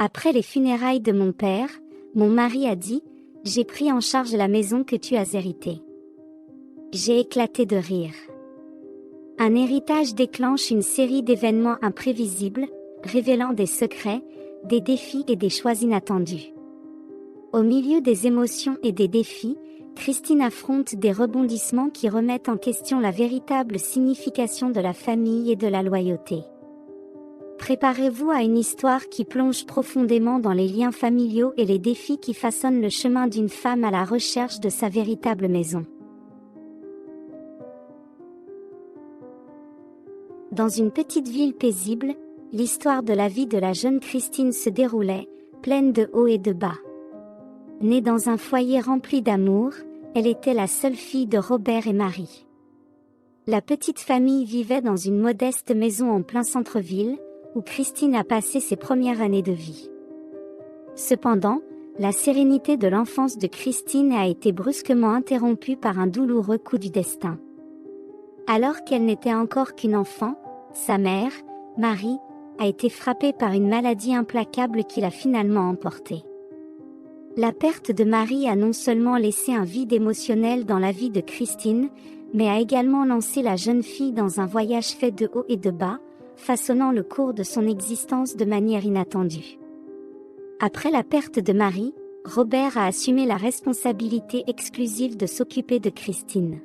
Après les funérailles de mon père, mon mari a dit, « J'ai pris en charge la maison que tu as héritée. » J'ai éclaté de rire. Un héritage déclenche une série d'événements imprévisibles, révélant des secrets, des défis et des choix inattendus. Au milieu des émotions et des défis, Christine affronte des rebondissements qui remettent en question la véritable signification de la famille et de la loyauté. Préparez-vous à une histoire qui plonge profondément dans les liens familiaux et les défis qui façonnent le chemin d'une femme à la recherche de sa véritable maison. Dans une petite ville paisible, l'histoire de la vie de la jeune Christine se déroulait, pleine de hauts et de bas. Née dans un foyer rempli d'amour, elle était la seule fille de Robert et Marie. La petite famille vivait dans une modeste maison en plein centre-ville, où Christine a passé ses premières années de vie. Cependant, la sérénité de l'enfance de Christine a été brusquement interrompue par un douloureux coup du destin. Alors qu'elle n'était encore qu'une enfant, sa mère, Marie, a été frappée par une maladie implacable qui l'a finalement emportée. La perte de Marie a non seulement laissé un vide émotionnel dans la vie de Christine, mais a également lancé la jeune fille dans un voyage fait de hauts et de bas, façonnant le cours de son existence de manière inattendue. Après la perte de Marie, Robert a assumé la responsabilité exclusive de s'occuper de Christine.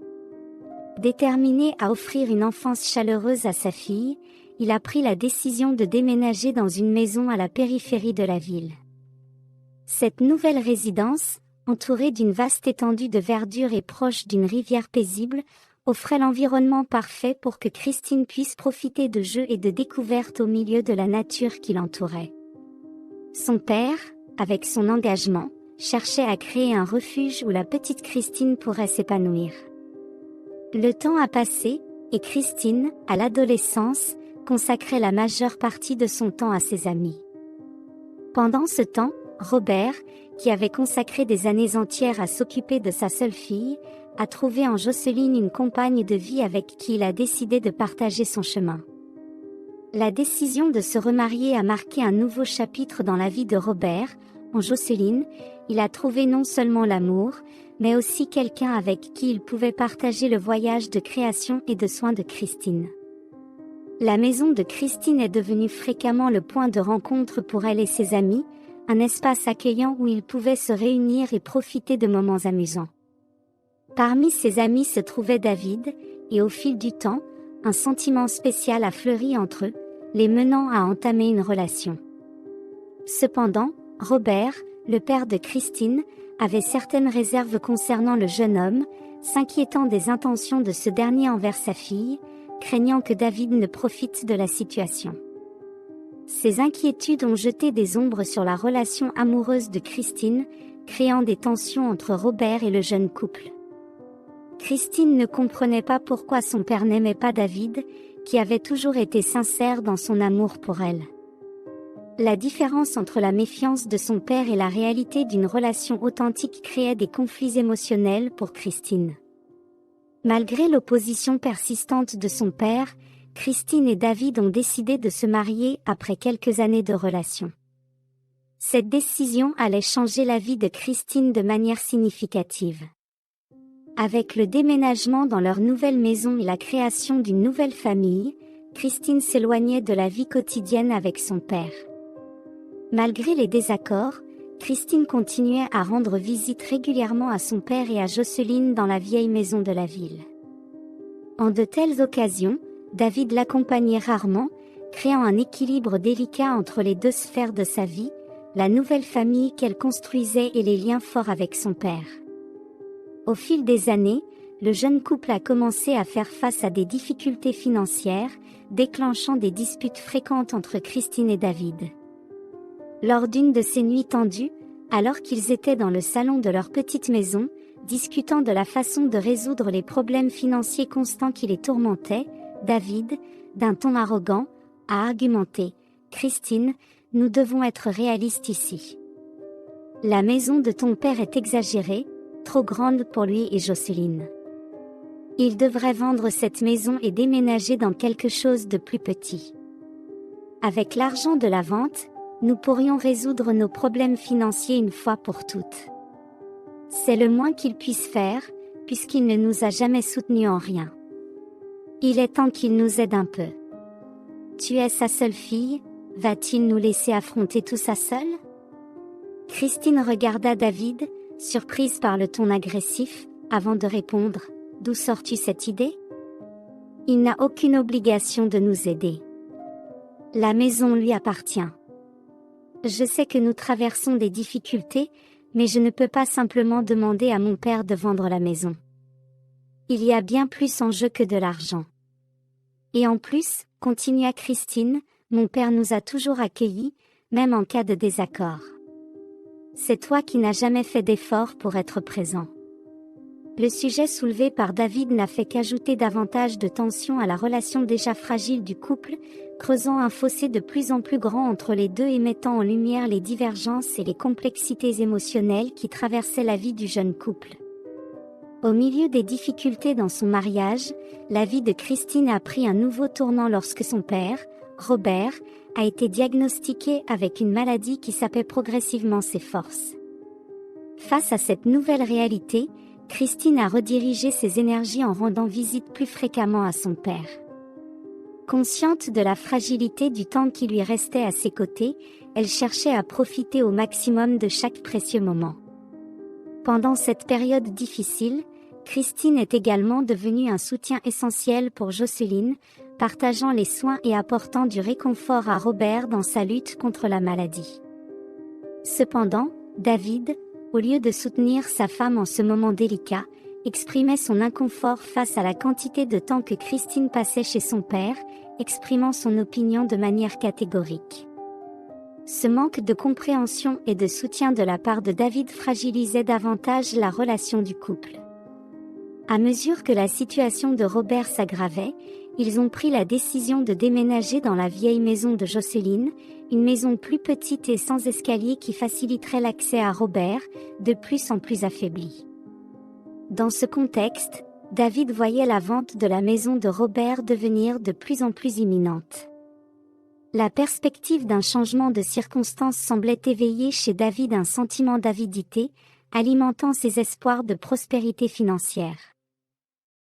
Déterminé à offrir une enfance chaleureuse à sa fille, il a pris la décision de déménager dans une maison à la périphérie de la ville. Cette nouvelle résidence, entourée d'une vaste étendue de verdure et proche d'une rivière paisible, offrait l'environnement parfait pour que Christine puisse profiter de jeux et de découvertes au milieu de la nature qui l'entourait. Son père, avec son engagement, cherchait à créer un refuge où la petite Christine pourrait s'épanouir. Le temps a passé, et Christine, à l'adolescence, consacrait la majeure partie de son temps à ses amis. Pendant ce temps, Robert, qui avait consacré des années entières à s'occuper de sa seule fille, a trouvé en Jocelyne une compagne de vie avec qui il a décidé de partager son chemin. La décision de se remarier a marqué un nouveau chapitre dans la vie de Robert. En Jocelyne, il a trouvé non seulement l'amour, mais aussi quelqu'un avec qui il pouvait partager le voyage de création et de soins de Christine. La maison de Christine est devenue fréquemment le point de rencontre pour elle et ses amis, un espace accueillant où ils pouvaient se réunir et profiter de moments amusants. Parmi ses amis se trouvait David, et au fil du temps, un sentiment spécial a fleuri entre eux, les menant à entamer une relation. Cependant, Robert, le père de Christine, avait certaines réserves concernant le jeune homme, s'inquiétant des intentions de ce dernier envers sa fille, craignant que David ne profite de la situation. Ces inquiétudes ont jeté des ombres sur la relation amoureuse de Christine, créant des tensions entre Robert et le jeune couple. Christine ne comprenait pas pourquoi son père n'aimait pas David, qui avait toujours été sincère dans son amour pour elle. La différence entre la méfiance de son père et la réalité d'une relation authentique créait des conflits émotionnels pour Christine. Malgré l'opposition persistante de son père, Christine et David ont décidé de se marier après quelques années de relation. Cette décision allait changer la vie de Christine de manière significative. Avec le déménagement dans leur nouvelle maison et la création d'une nouvelle famille, Christine s'éloignait de la vie quotidienne avec son père. Malgré les désaccords, Christine continuait à rendre visite régulièrement à son père et à Jocelyne dans la vieille maison de la ville. En de telles occasions, David l'accompagnait rarement, créant un équilibre délicat entre les deux sphères de sa vie, la nouvelle famille qu'elle construisait et les liens forts avec son père. Au fil des années, le jeune couple a commencé à faire face à des difficultés financières, déclenchant des disputes fréquentes entre Christine et David. Lors d'une de ces nuits tendues, alors qu'ils étaient dans le salon de leur petite maison, discutant de la façon de résoudre les problèmes financiers constants qui les tourmentaient, David, d'un ton arrogant, a argumenté : « Christine, nous devons être réalistes ici. La maison de ton père est exagérée, trop grande pour lui et Jocelyne. Il devrait vendre cette maison et déménager dans quelque chose de plus petit. Avec l'argent de la vente, nous pourrions résoudre nos problèmes financiers une fois pour toutes. C'est le moins qu'il puisse faire, puisqu'il ne nous a jamais soutenus en rien. Il est temps qu'il nous aide un peu. Tu es sa seule fille, va-t-il nous laisser affronter tout ça seul? Christine regarda David, surprise par le ton agressif, avant de répondre, d'où sors-tu cette idée? Il n'a aucune obligation de nous aider. La maison lui appartient. Je sais que nous traversons des difficultés, mais je ne peux pas simplement demander à mon père de vendre la maison. Il y a bien plus en jeu que de l'argent. Et en plus, continua Christine, mon père nous a toujours accueillis, même en cas de désaccord. C'est toi qui n'as jamais fait d'effort pour être présent. Le sujet soulevé par David n'a fait qu'ajouter davantage de tension à la relation déjà fragile du couple, creusant un fossé de plus en plus grand entre les deux et mettant en lumière les divergences et les complexités émotionnelles qui traversaient la vie du jeune couple. Au milieu des difficultés dans son mariage, la vie de Christine a pris un nouveau tournant lorsque son père, Robert, a été diagnostiqué avec une maladie qui sapait progressivement ses forces. Face à cette nouvelle réalité, Christine a redirigé ses énergies en rendant visite plus fréquemment à son père. Consciente de la fragilité du temps qui lui restait à ses côtés, elle cherchait à profiter au maximum de chaque précieux moment. Pendant cette période difficile, Christine est également devenue un soutien essentiel pour Jocelyne, partageant les soins et apportant du réconfort à Robert dans sa lutte contre la maladie. Cependant, David, au lieu de soutenir sa femme en ce moment délicat, exprimait son inconfort face à la quantité de temps que Christine passait chez son père, exprimant son opinion de manière catégorique. Ce manque de compréhension et de soutien de la part de David fragilisait davantage la relation du couple. À mesure que la situation de Robert s'aggravait, ils ont pris la décision de déménager dans la vieille maison de Jocelyne, une maison plus petite et sans escalier qui faciliterait l'accès à Robert, de plus en plus affaibli. Dans ce contexte, David voyait la vente de la maison de Robert devenir de plus en plus imminente. La perspective d'un changement de circonstances semblait éveiller chez David un sentiment d'avidité, alimentant ses espoirs de prospérité financière.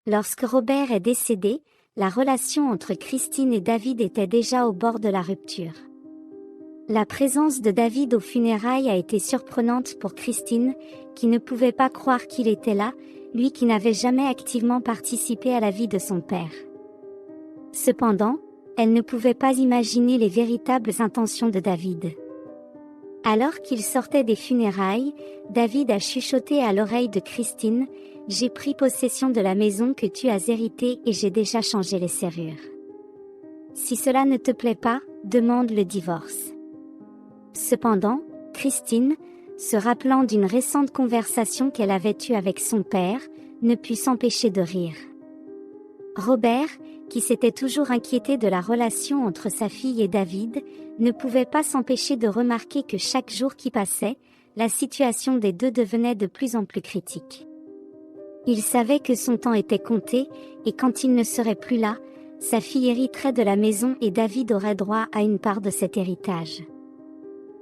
Lorsque Robert est décédé, la relation entre Christine et David était déjà au bord de la rupture. La présence de David aux funérailles a été surprenante pour Christine, qui ne pouvait pas croire qu'il était là, lui qui n'avait jamais activement participé à la vie de son père. Cependant, elle ne pouvait pas imaginer les véritables intentions de David. Alors qu'il sortait des funérailles, David a chuchoté à l'oreille de Christine, « J'ai pris possession de la maison que tu as héritée et j'ai déjà changé les serrures. Si cela ne te plaît pas, demande le divorce. » Cependant, Christine, se rappelant d'une récente conversation qu'elle avait eue avec son père, ne put s'empêcher de rire. Robert, qui s'était toujours inquiété de la relation entre sa fille et David, ne pouvait pas s'empêcher de remarquer que chaque jour qui passait, la situation des deux devenait de plus en plus critique. Il savait que son temps était compté, et quand il ne serait plus là, sa fille hériterait de la maison et David aurait droit à une part de cet héritage.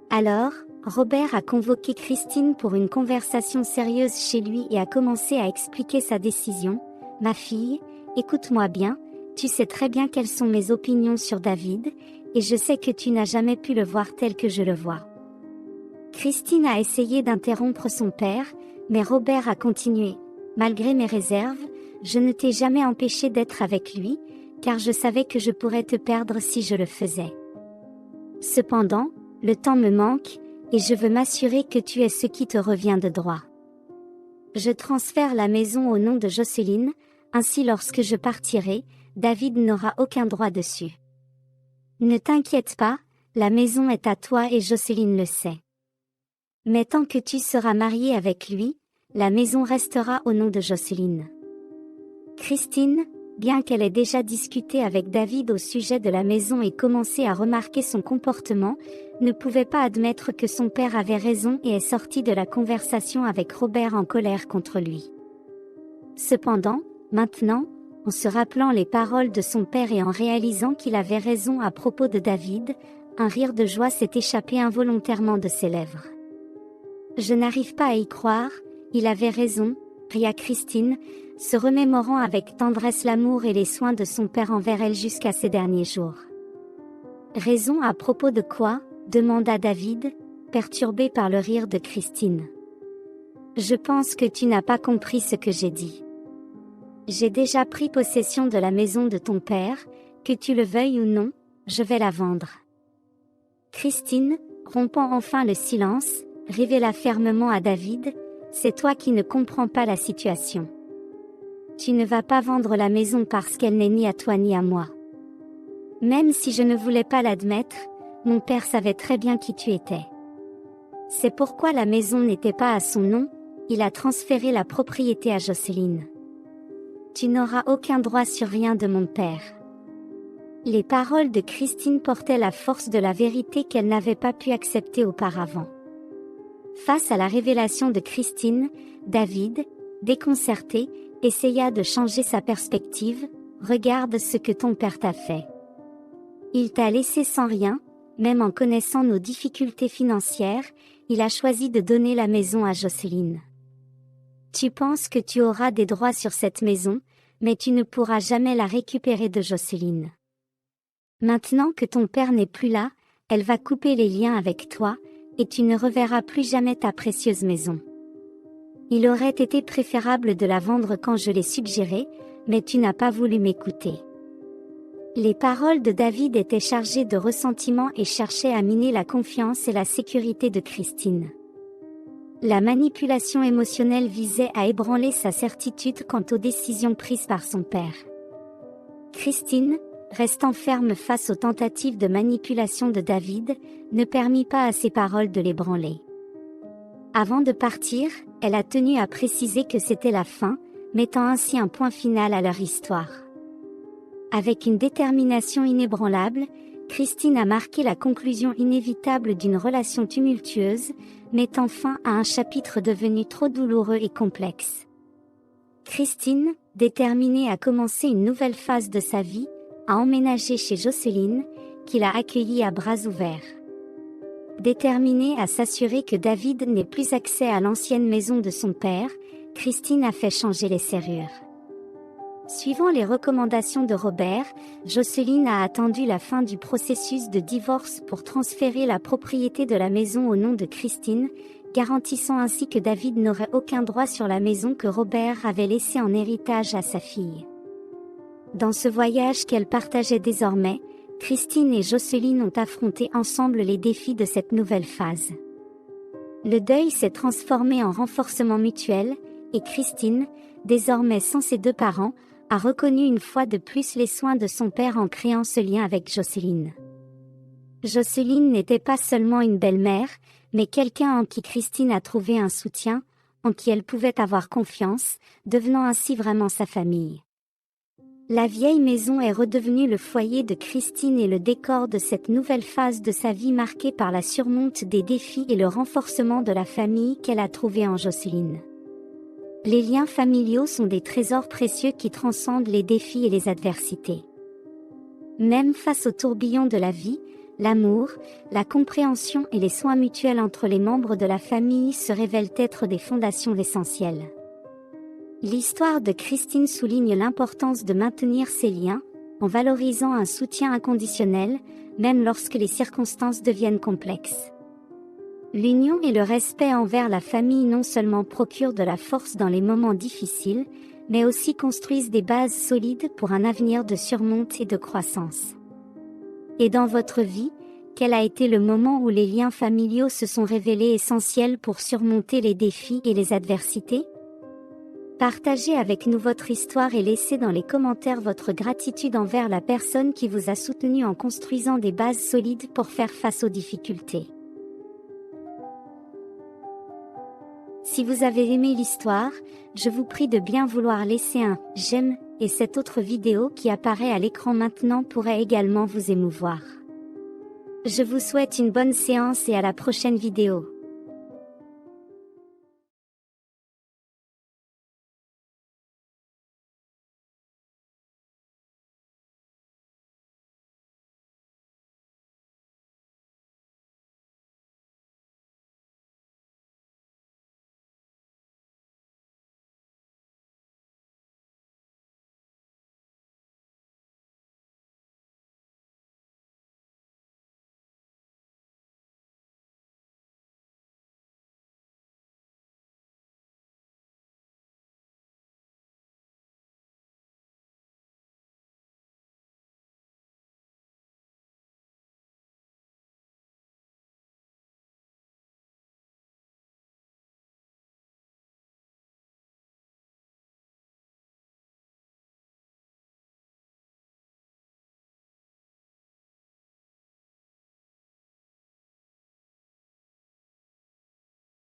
Alors, Robert a convoqué Christine pour une conversation sérieuse chez lui et a commencé à expliquer sa décision. « Ma fille, écoute-moi bien, tu sais très bien quelles sont mes opinions sur David, et je sais que tu n'as jamais pu le voir tel que je le vois. » Christine a essayé d'interrompre son père, mais Robert a continué. « Malgré mes réserves, je ne t'ai jamais empêché d'être avec lui, car je savais que je pourrais te perdre si je le faisais. Cependant, le temps me manque, et je veux m'assurer que tu aies ce qui te revient de droit. Je transfère la maison au nom de Jocelyne, ainsi lorsque je partirai, David n'aura aucun droit dessus. Ne t'inquiète pas, la maison est à toi et Jocelyne le sait. Mais tant que tu seras marié avec lui, la maison restera au nom de Jocelyne. » Christine, bien qu'elle ait déjà discuté avec David au sujet de la maison et commencé à remarquer son comportement, ne pouvait pas admettre que son père avait raison et est sortie de la conversation avec Robert en colère contre lui. Cependant, maintenant, en se rappelant les paroles de son père et en réalisant qu'il avait raison à propos de David, un rire de joie s'est échappé involontairement de ses lèvres. Je n'arrive pas à y croire, il avait raison, ria Christine, se remémorant avec tendresse l'amour et les soins de son père envers elle jusqu'à ces derniers jours. Raison à propos de quoi ? Demanda David, perturbé par le rire de Christine. Je pense que tu n'as pas compris ce que j'ai dit. J'ai déjà pris possession de la maison de ton père, que tu le veuilles ou non, je vais la vendre. Christine, rompant enfin le silence, révéla fermement à David, c'est toi qui ne comprends pas la situation. Tu ne vas pas vendre la maison parce qu'elle n'est ni à toi ni à moi. Même si je ne voulais pas l'admettre, mon père savait très bien qui tu étais. C'est pourquoi la maison n'était pas à son nom, il a transféré la propriété à Jocelyne. Tu n'auras aucun droit sur rien de mon père. Les paroles de Christine portaient la force de la vérité qu'elle n'avait pas pu accepter auparavant. Face à la révélation de Christine, David, déconcerté, essaya de changer sa perspective. Regarde ce que ton père t'a fait. Il t'a laissé sans rien, même en connaissant nos difficultés financières, il a choisi de donner la maison à Jocelyne. Tu penses que tu auras des droits sur cette maison, mais tu ne pourras jamais la récupérer de Jocelyne. Maintenant que ton père n'est plus là, elle va couper les liens avec toi, et tu ne reverras plus jamais ta précieuse maison. Il aurait été préférable de la vendre quand je l'ai suggéré, mais tu n'as pas voulu m'écouter. Les paroles de David étaient chargées de ressentiment et cherchaient à miner la confiance et la sécurité de Christine. La manipulation émotionnelle visait à ébranler sa certitude quant aux décisions prises par son père. Christine, restant ferme face aux tentatives de manipulation de David, ne permit pas à ses paroles de l'ébranler. Avant de partir, elle a tenu à préciser que c'était la fin, mettant ainsi un point final à leur histoire. Avec une détermination inébranlable, Christine a marqué la conclusion inévitable d'une relation tumultueuse, mettant fin à un chapitre devenu trop douloureux et complexe. Christine, déterminée à commencer une nouvelle phase de sa vie, a emménagé chez Jocelyne, qui l'a accueillie à bras ouverts. Déterminée à s'assurer que David n'ait plus accès à l'ancienne maison de son père, Christine a fait changer les serrures. Suivant les recommandations de Robert, Jocelyne a attendu la fin du processus de divorce pour transférer la propriété de la maison au nom de Christine, garantissant ainsi que David n'aurait aucun droit sur la maison que Robert avait laissée en héritage à sa fille. Dans ce voyage qu'elle partageait désormais, Christine et Jocelyne ont affronté ensemble les défis de cette nouvelle phase. Le deuil s'est transformé en renforcement mutuel, et Christine, désormais sans ses deux parents, a reconnu une fois de plus les soins de son père en créant ce lien avec Jocelyne. Jocelyne n'était pas seulement une belle-mère, mais quelqu'un en qui Christine a trouvé un soutien, en qui elle pouvait avoir confiance, devenant ainsi vraiment sa famille. La vieille maison est redevenue le foyer de Christine et le décor de cette nouvelle phase de sa vie marquée par la surmonte des défis et le renforcement de la famille qu'elle a trouvée en Jocelyne. Les liens familiaux sont des trésors précieux qui transcendent les défis et les adversités. Même face au tourbillon de la vie, l'amour, la compréhension et les soins mutuels entre les membres de la famille se révèlent être des fondations essentielles. L'histoire de Christine souligne l'importance de maintenir ces liens, en valorisant un soutien inconditionnel, même lorsque les circonstances deviennent complexes. L'union et le respect envers la famille non seulement procurent de la force dans les moments difficiles, mais aussi construisent des bases solides pour un avenir de surmonte et de croissance. Et dans votre vie, quel a été le moment où les liens familiaux se sont révélés essentiels pour surmonter les défis et les adversités ? Partagez avec nous votre histoire et laissez dans les commentaires votre gratitude envers la personne qui vous a soutenu en construisant des bases solides pour faire face aux difficultés. Si vous avez aimé l'histoire, je vous prie de bien vouloir laisser un « j'aime » et cette autre vidéo qui apparaît à l'écran maintenant pourrait également vous émouvoir. Je vous souhaite une bonne séance et à la prochaine vidéo.